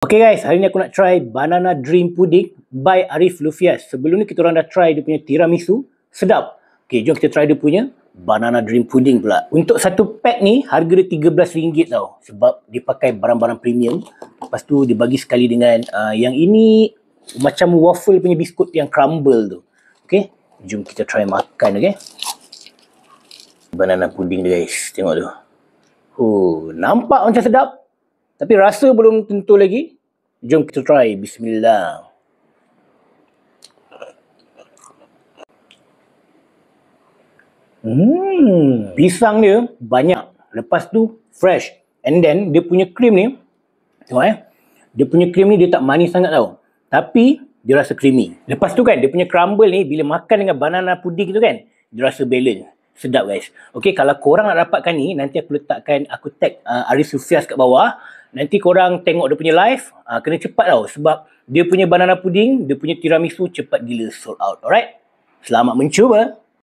Okay guys, hari ni aku nak try Banana Dream Pudding by Arif Lufias. Sebelum ni kita orang dah try dia punya tiramisu, sedap. Okay, jom kita try dia punya Banana Dream Pudding pula. Untuk satu pack ni, harga dia RM13 tau. Sebab dia pakai barang-barang premium. Lepas tu dia bagi sekali dengan yang ini macam waffle punya biskut yang crumble tu. Okay, jom kita try makan, okay. Banana pudding dia guys, tengok tu. Nampak macam sedap. Tapi rasa belum tentu lagi. Jom kita try. Bismillah. Pisang dia banyak. Lepas tu fresh. And then dia punya krim ni, tengok dia punya krim ni dia tak manis sangat tau. Tapi dia rasa creamy. Lepas tu kan dia punya crumble ni bila makan dengan banana pudding tu kan, dia rasa balance. Sedap guys. Okay, kalau korang nak dapatkan ni, nanti aku tag Arif Lufias kat bawah. Nanti korang tengok dia punya live, kena cepat tau. Sebab dia punya banana pudding, dia punya tiramisu cepat gila sold out. Alright? Selamat mencuba.